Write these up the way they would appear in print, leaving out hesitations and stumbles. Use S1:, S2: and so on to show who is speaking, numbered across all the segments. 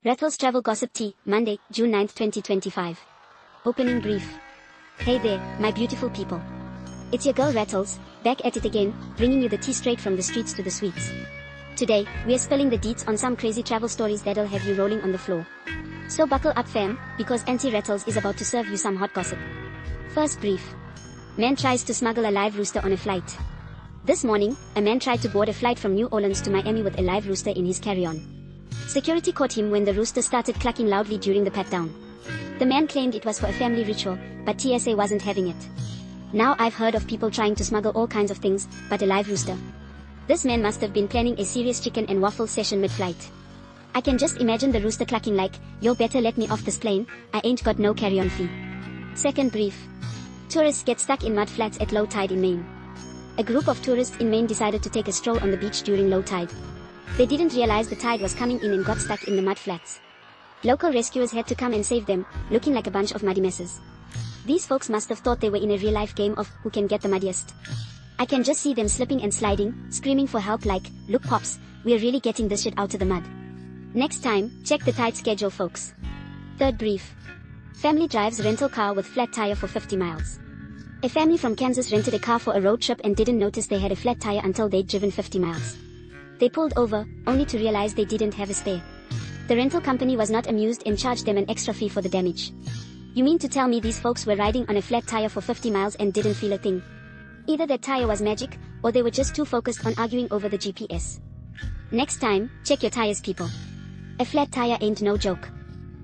S1: Rattles Travel Gossip Tea, Monday, June 9, 2025. Opening brief. Hey there, my beautiful people. It's your girl Rattles, back at it again, bringing you the tea straight from the streets to the sweets. Today, we are spilling the deets on some crazy travel stories that'll have you rolling on the floor. So buckle up fam, because Auntie Rattles is about to serve you some hot gossip. First brief. Man tries to smuggle a live rooster on a flight. This morning, a man tried to board a flight from New Orleans to Miami with a live rooster in his carry-on. Security caught him when the rooster started clucking loudly during the pat-down. The man claimed it was for a family ritual, but TSA wasn't having it. Now I've heard of people trying to smuggle all kinds of things, but a live rooster. This man must have been planning a serious chicken and waffle session mid-flight. I can just imagine the rooster clucking like, "Yo, better let me off this plane, I ain't got no carry-on fee." Second brief. Tourists get stuck in mud flats at low tide in Maine. A group of tourists in Maine decided to take a stroll on the beach during low tide. They didn't realize the tide was coming in and got stuck in the mud flats. Local rescuers had to come and save them, looking like a bunch of muddy messes. These folks must have thought they were in a real-life game of who can get the muddiest. I can just see them slipping and sliding, screaming for help like, "Look pops, we're really getting this shit out of the mud." Next time, check the tide schedule folks. Third brief. Family drives rental car with flat tire for 50 miles. A family from Kansas rented a car for a road trip and didn't notice they had a flat tire until they'd driven 50 miles. They pulled over, only to realize they didn't have a spare. The rental company was not amused and charged them an extra fee for the damage. You mean to tell me these folks were riding on a flat tire for 50 miles and didn't feel a thing? Either that tire was magic, or they were just too focused on arguing over the GPS. Next time, check your tires people. A flat tire ain't no joke.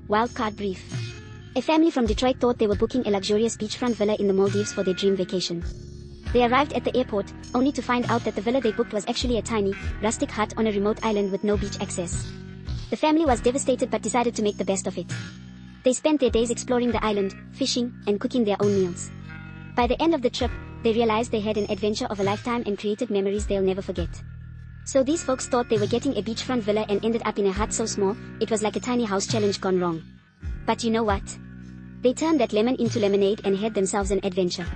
S1: Wildcard brief. A family from Detroit thought they were booking a luxurious beachfront villa in the Maldives for their dream vacation. They arrived at the airport, only to find out that the villa they booked was actually a tiny, rustic hut on a remote island with no beach access. The family was devastated but decided to make the best of it. They spent their days exploring the island, fishing, and cooking their own meals. By the end of the trip, they realized they had an adventure of a lifetime and created memories they'll never forget. So these folks thought they were getting a beachfront villa and ended up in a hut so small, it was like a tiny house challenge gone wrong. But you know what? They turned that lemon into lemonade and had themselves an adventure.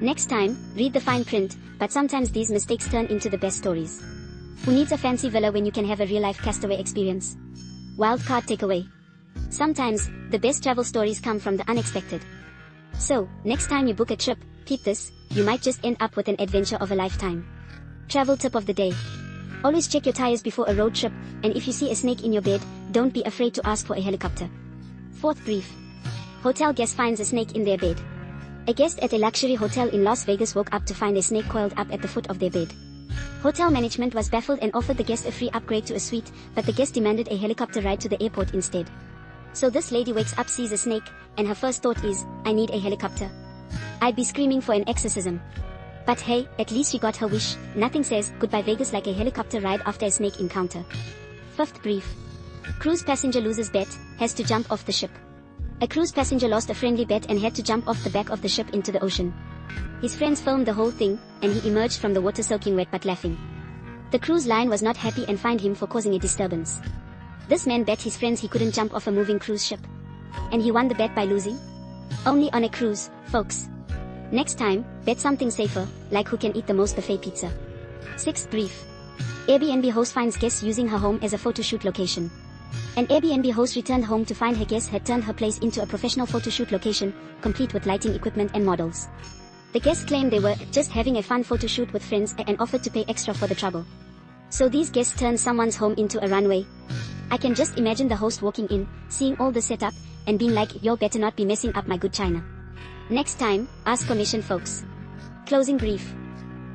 S1: Next time, read the fine print, but sometimes these mistakes turn into the best stories. Who needs a fancy villa when you can have a real-life castaway experience? Wildcard takeaway. Sometimes, the best travel stories come from the unexpected. So, next time you book a trip, peep this, you might just end up with an adventure of a lifetime. Travel tip of the day. Always check your tires before a road trip, and if you see a snake in your bed, don't be afraid to ask for a helicopter. Fourth brief. Hotel guest finds a snake in their bed. A guest at a luxury hotel in Las Vegas woke up to find a snake coiled up at the foot of their bed. Hotel management was baffled and offered the guest a free upgrade to a suite, but the guest demanded a helicopter ride to the airport instead. So this lady wakes up, sees a snake, and her first thought is, "I need a helicopter." I'd be screaming for an exorcism. But hey, at least she got her wish. Nothing says goodbye Vegas like a helicopter ride after a snake encounter. Fifth brief. Cruise passenger loses bet, has to jump off the ship. A cruise passenger lost a friendly bet and had to jump off the back of the ship into the ocean. His friends filmed the whole thing, and he emerged from the water soaking wet but laughing. The cruise line was not happy and fined him for causing a disturbance. This man bet his friends he couldn't jump off a moving cruise ship. And he won the bet by losing? Only on a cruise, folks. Next time, bet something safer, like who can eat the most buffet pizza. Sixth brief. Airbnb host finds guests using her home as a photo shoot location. An Airbnb host returned home to find her guests had turned her place into a professional photoshoot location, complete with lighting equipment and models. The guests claimed they were just having a fun photoshoot with friends and offered to pay extra for the trouble. So these guests turned someone's home into a runway. I can just imagine the host walking in, seeing all the setup, and being like, "Y'all better not be messing up my good china." Next time, ask permission folks. Closing brief.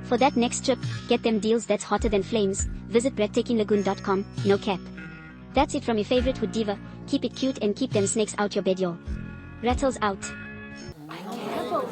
S1: For that next trip, get them deals that's hotter than flames, visit breathtakinglagoon.com, no cap. That's it from your favorite hood diva, keep it cute and keep them snakes out your bed y'all. Rattles out.
S2: Careful.